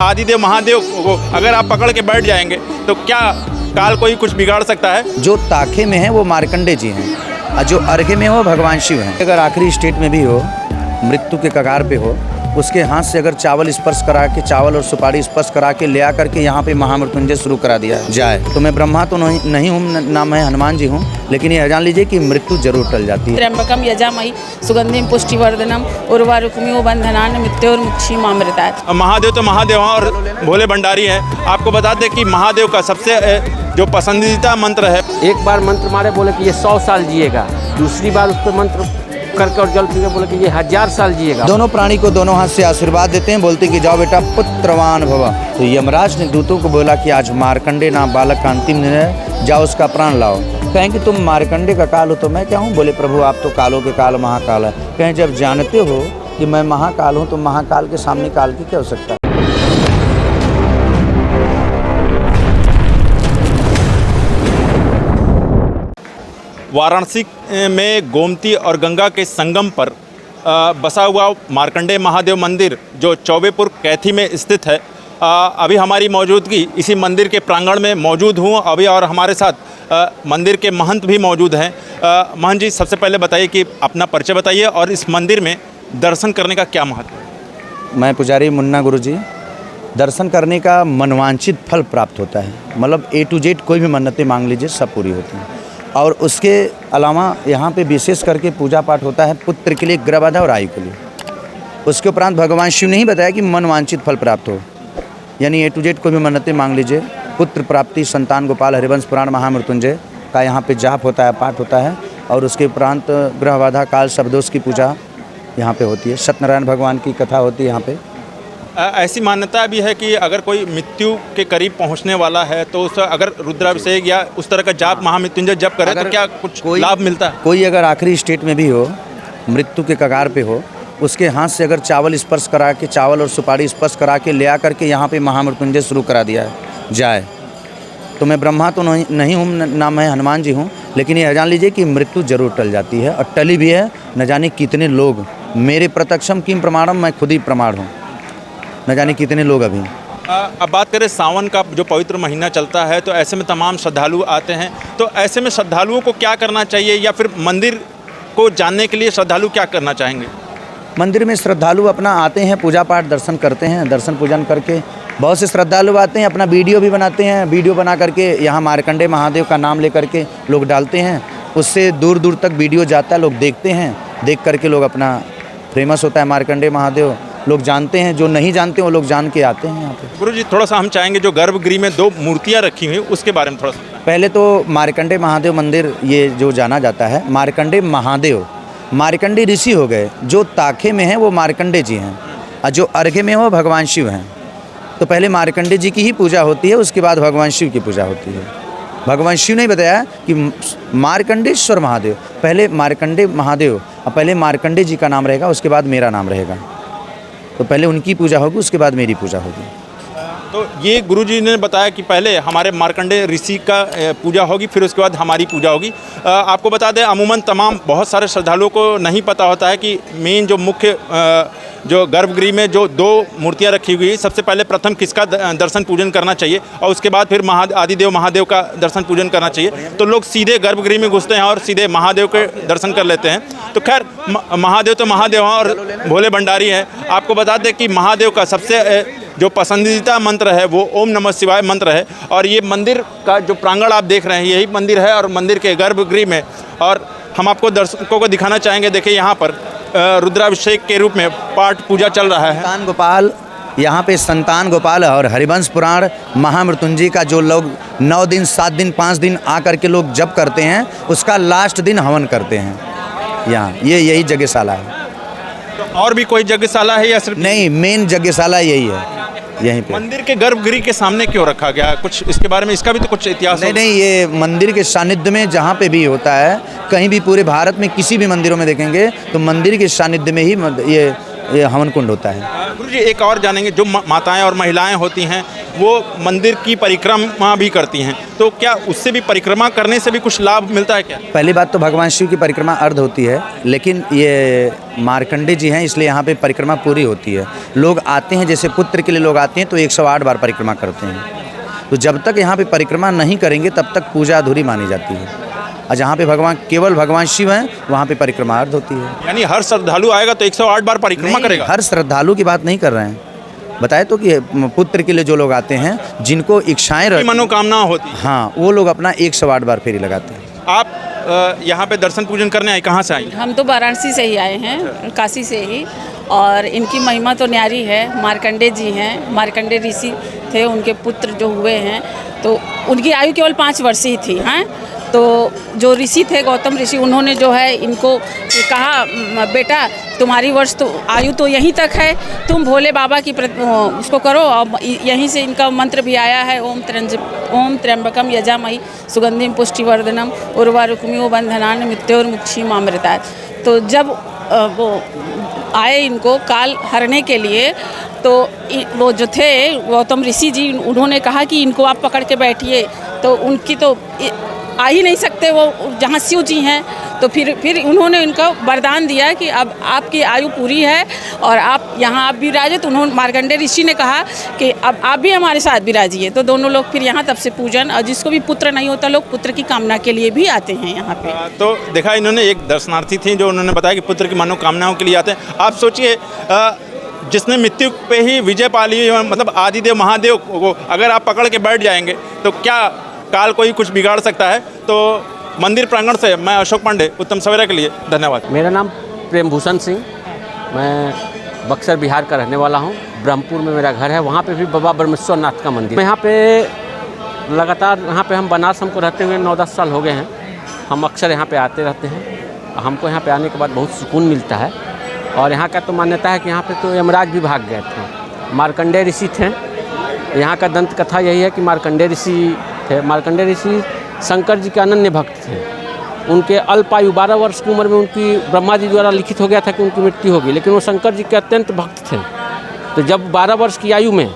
आदिदेव महादेव को अगर आप पकड़ के बैठ जाएंगे तो क्या काल कोई कुछ बिगाड़ सकता है? जो ताखे में है वो मार्कंडे जी हैं और जो अर्घे में हो भगवान शिव हैं। अगर आखिरी स्टेट में भी हो, मृत्यु के कगार पे हो, उसके हाथ से अगर चावल स्पर्श करा के, चावल और सुपारी स्पर्श करा के ले आकर के यहाँ पे महामृत्युंजय शुरू करा दिया जाए तो मैं ब्रह्मा तो नहीं हूँ, ना मैं हनुमान जी हूँ, लेकिन ये जान लीजिए कि मृत्यु जरूर टल जाती है। त्र्यंबकम यजामहि सुगंधिम पुष्टिवर्धनम उर्वारुकमिव बंधनान मृत्योर्मुक्षीमामृतात्। महादेव तो महादेव हैं और भोले भंडारी हैं। आपको बता दें कि महादेव का सबसे जो पसंदीदा मंत्र है, एक बार मंत्र मारे बोले कि ये 100 साल जिएगा, दूसरी बार उस पर मंत्र करके और जल पी के बोले कि ये 1000 साल जिएगा। दोनों प्राणी को दोनों हाथ से आशीर्वाद देते हैं, बोलते कि जाओ बेटा पुत्रवान भव। तो यमराज ने दूतों को बोला कि आज मार्कंडे नाम बालक का अंतिम दिन है, जाओ उसका प्राण लाओ। कहें कि तुम मार्कंडे का काल हो तो मैं क्या हूँ? बोले प्रभु आप तो कालों के काल महाकाल है। कहें जब जानते हो कि मैं महाकाल हूँ तो महाकाल के सामने काल की क्या हो सकता है? वाराणसी में गोमती और गंगा के संगम पर बसा हुआ मार्कंडे महादेव मंदिर जो चौबेपुर कैथी में स्थित है। अभी हमारी मौजूदगी इसी मंदिर के प्रांगण में मौजूद हूँ अभी, और हमारे साथ मंदिर के महंत भी मौजूद हैं। महंत जी, सबसे पहले बताइए कि अपना परिचय बताइए और इस मंदिर में दर्शन करने का क्या महत्व है? मैं पुजारी मुन्ना गुरु जी। दर्शन करने का मनवांछित फल प्राप्त होता है, मतलब A to Z कोई भी मन्नतें मांग लीजिए सब पूरी होती हैं। और उसके अलावा यहाँ पे विशेष करके पूजा पाठ होता है पुत्र के लिए, गर्भाधा और आयु के लिए। उसके उपरांत भगवान शिव ने ही बताया कि मनवांछित फल प्राप्त हो, यानी A to Z कोई भी मन्नतें मांग लीजिए। पुत्र प्राप्ति, संतान गोपाल, हरिवंश पुराण, महामृत्युंजय का यहाँ पे जाप होता है, पाठ होता है। और उसके उपरांत ग्रह बाधा, काल, शब्दोष की पूजा यहाँ पे होती है। सत्यनारायण भगवान की कथा होती है यहाँ पे। ऐसी मान्यता भी है कि अगर कोई मृत्यु के करीब पहुंचने वाला है तो उस अगर रुद्राभिषेक या उस तरह का जाप, महामृत्युंजय जप करे तो क्या कुछ लाभ मिलता है? कोई अगर आखिरी स्टेट में भी हो, मृत्यु के कगार पे हो, उसके हाथ से अगर चावल स्पर्श करा के, चावल और सुपारी स्पर्श करा के ले आकर के यहाँ पे महामृत्युंजय शुरू करा दिया जाए तो मैं ब्रह्मा तो नहीं हूँ, ना मैं हनुमान जी हूँ, लेकिन ये जान लीजिए कि मृत्यु जरूर टल जाती है और टली भी है। न जाने कितने लोग, मेरे प्रत्यक्षम किम प्रमाणम, मैं खुद ही प्रमाण हूँ, न जाने कितने लोग अभी। अब बात करें सावन का जो पवित्र महीना चलता है तो ऐसे में तमाम श्रद्धालु आते हैं, तो ऐसे में श्रद्धालुओं को क्या करना चाहिए, या फिर मंदिर को जानने के लिए श्रद्धालु क्या करना चाहेंगे? मंदिर में श्रद्धालु अपना आते हैं, पूजा पाठ दर्शन करते हैं। दर्शन पूजन करके बहुत से श्रद्धालु आते हैं, अपना वीडियो भी बनाते हैं। वीडियो बना करके यहाँ मार्कंडे महादेव का नाम लेकर के लोग डालते हैं, उससे दूर दूर तक वीडियो जाता है, लोग देखते हैं। देख करके लोग अपना फेमस होता है मार्कंडे महादेव, लोग जानते हैं। जो नहीं जानते वो लोग जान के आते हैं यहाँ पे। गुरु जी, थोड़ा सा हम चाहेंगे जो गर्भगृह में 2 मूर्तियाँ रखी हुई उसके बारे में थोड़ा सा। पहले तो मार्कंडे महादेव मंदिर ये जो जाना जाता है, मार्कंडे महादेव, मार्कंडे ऋषि हो गए। जो ताखे में है वो मार्कंडे जी हैं और जो अर्घे में वो भगवान शिव हैं। तो पहले मार्कंडे जी की ही पूजा होती है, उसके बाद भगवान शिव की पूजा होती है। भगवान शिव ने बताया कि मार्कंडेश्वर महादेव, पहले मार्कंडे महादेव और पहले मार्कंडे जी का नाम रहेगा, उसके बाद मेरा नाम रहेगा। तो पहले उनकी पूजा होगी, उसके बाद मेरी पूजा होगी। तो ये गुरुजी ने बताया कि पहले हमारे मार्कंडे ऋषि का पूजा होगी, फिर उसके बाद हमारी पूजा होगी। आपको बता दें, अमूमन तमाम बहुत सारे श्रद्धालुओं को नहीं पता होता है कि मेन जो मुख्य जो गर्भगृह में जो 2 मूर्तियां रखी हुई है, सबसे पहले प्रथम किसका दर्शन पूजन करना चाहिए और उसके बाद फिर आदिदेव महादेव का दर्शन पूजन करना चाहिए। तो लोग सीधे गर्भगृह में घुसते हैं और सीधे महादेव के दर्शन कर लेते हैं। तो खैर, महादेव तो महादेव हैं और भोले भंडारी हैं। आपको बता दें कि महादेव का सबसे जो पसंदीदा मंत्र है वो ओम नमः शिवाय मंत्र है। और ये मंदिर का जो प्रांगण आप देख रहे हैं, यही मंदिर है और मंदिर के गर्भगृह में, और हम आपको दर्शकों को दिखाना चाहेंगे। देखिए यहाँ पर रुद्राभिषेक के रूप में पाठ पूजा चल रहा है। संतान गोपाल, यहाँ पे संतान गोपाल और हरिवंश पुराण, महामृत्युंजय का जो लोग 9 दिन, 7 दिन, 5 दिन आकर के लोग जप करते हैं, उसका लास्ट दिन हवन करते हैं यहाँ। यही यज्ञशाला है। तो और भी कोई यज्ञशाला है या सिर्फ? नहीं, मेन यज्ञशाला यही है, यहीं पे। मंदिर के गर्भगृह के सामने क्यों रखा गया? कुछ इसके बारे में, इसका भी तो कुछ इतिहास? नहीं, ये मंदिर के सानिध्य में जहाँ पे भी होता है, कहीं भी पूरे भारत में किसी भी मंदिरों में देखेंगे तो मंदिर के सानिध्य में ही ये हवन कुंड होता है। गुरुजी, एक और जानेंगे, जो माताएं और महिलाएं होती हैं वो मंदिर की परिक्रमा भी करती हैं, तो क्या उससे भी परिक्रमा करने से भी कुछ लाभ मिलता है क्या? पहली बात तो भगवान शिव की परिक्रमा अर्ध होती है, लेकिन ये मार्कंडे जी हैं इसलिए यहाँ पे परिक्रमा पूरी होती है। लोग आते हैं, जैसे पुत्र के लिए लोग आते हैं तो 108 बार परिक्रमा करते हैं। तो जब तक यहाँ पे परिक्रमा नहीं करेंगे तब तक पूजा अधूरी मानी जाती है। और जहाँ पे केवल भगवान शिव हैं वहाँ पे परिक्रमा अर्ध होती है। यानी हर श्रद्धालु आएगा तो 108 बार परिक्रमा करेगा? हर श्रद्धालु की बात नहीं कर रहे हैं, बताए तो कि पुत्र के लिए जो लोग आते हैं, जिनको इच्छाएं रहती, मनोकामना होती है, हाँ, वो लोग अपना 108 बार फेरी लगाते हैं। आप यहाँ पे दर्शन पूजन करने आए, कहाँ से आई? हम तो वाराणसी से ही आए हैं, काशी से ही। और इनकी महिमा तो न्यारी है। मार्कंडे जी हैं, मार्कंडे ऋषि थे, उनके पुत्र जो हुए हैं तो उनकी आयु केवल 5 वर्ष ही थी। हैं तो जो ऋषि थे, गौतम ऋषि, उन्होंने जो है इनको कहा, बेटा तुम्हारी वर्ष तो आयु तो यहीं तक है, तुम भोले बाबा की उसको करो। और यहीं से इनका मंत्र भी आया है, ओम त्र्यंबकम यजामहि सुगंधिम पुष्टिवर्धनम उर्वारुकमिव बंधनान मृत्योर्मुक्षीमामृतात्। तो जब वो आए इनको काल हरने के लिए, तो वो जो थे गौतम ऋषि जी, उन्होंने कहा कि इनको आप पकड़ के बैठिए। तो उनकी तो आ ही नहीं सकते वो जहाँ शिव जी हैं। तो फिर उन्होंने इनको वरदान दिया कि अब आपकी आयु पूरी है और आप यहाँ आप विराजे। तो उन्होंने मार्कंडे ऋषि ने कहा कि अब आप भी हमारे साथ विराजिए। तो दोनों लोग फिर यहाँ तब से पूजन, और जिसको भी पुत्र नहीं होता लोग पुत्र की कामना के लिए भी आते हैं यहाँ पे। तो देखा, इन्होंने एक दर्शनार्थी थी जो उन्होंने बताया कि पुत्र की मनोकामनाओं के लिए आते हैं। आप सोचिए, जिसने मृत्यु पे ही विजय पा ली, मतलब आदिदेव महादेव को अगर आप पकड़ के बैठ जाएंगे तो क्या काल कोई कुछ बिगाड़ सकता है? तो मंदिर प्रांगण से मैं अशोक पांडे, उत्तम सवेरा के लिए धन्यवाद। मेरा नाम प्रेम भूषण सिंह, मैं बक्सर बिहार का रहने वाला हूँ। ब्रह्मपुर में मेरा घर है, वहाँ पे भी बाबा ब्रह्मेश्वर नाथ का मंदिर। यहाँ पे लगातार यहाँ पे हम बनारस हमको रहते हुए 9-10 साल हो गए हैं। हम अक्सर यहाँ पे आते रहते हैं। हमको यहाँ पे आने के बाद बहुत सुकून मिलता है। और यहाँ का तो मान्यता है कि यहाँ पे तो यमराज भी भाग गए थे। मार्कंडे ऋषि थे। यहाँ का दंत कथा यही है कि मार्कंडे ऋषि थे। मार्कंडे ऋषि शंकर जी के अनन्य भक्त थे। उनके अल्पायु 12 वर्ष की उम्र में उनकी ब्रह्मा जी द्वारा लिखित हो गया था कि उनकी मृत्यु होगी, लेकिन वो शंकर जी के अत्यंत भक्त थे। तो जब 12 वर्ष की आयु में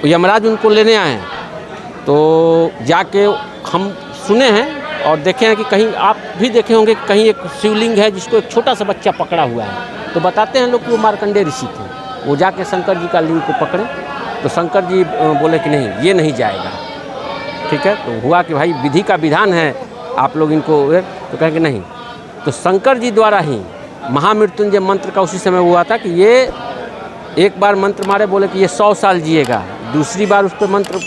यमराज उनको लेने आए, तो जाके हम सुने हैं और देखे हैं कि कहीं आप भी देखे होंगे कि कहीं एक शिवलिंग है जिसको एक छोटा सा बच्चा पकड़ा हुआ है। तो बताते हैं लोग कि वो मार्कंडे ऋषि थे। वो जाके शंकर जी का लिंग को पकड़े, तो शंकर जी बोले कि नहीं, ये नहीं जाएगा। ठीक है, तो हुआ कि भाई विधि का विधान है, आप लोग इनको, तो कहें कि नहीं। तो शंकर जी द्वारा ही महामृत्युंजय मंत्र का उसी समय हुआ था कि ये एक बार मंत्र मारे, बोले कि ये 100 साल जिएगा। दूसरी बार उस पर मंत्र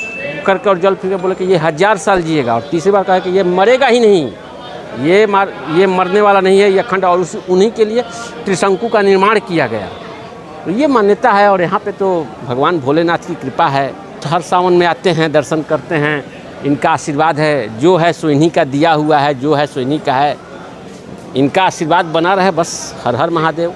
करके और जल फिर बोले कि ये 1000 साल जिएगा। और तीसरी बार कहा कि ये मरेगा ही नहीं, ये मरने वाला नहीं है, ये अखंड। और उन्हीं के लिए त्रिशंकु का निर्माण किया गया। तो ये मान्यता है। और यहाँ पे तो भगवान भोलेनाथ की कृपा है। हर सावन में आते हैं, दर्शन करते हैं, इनका आशीर्वाद है। जो है सो इन्हीं का दिया हुआ है, जो है सो इन्हीं का है। इनका आशीर्वाद बना रहे बस। हर हर महादेव।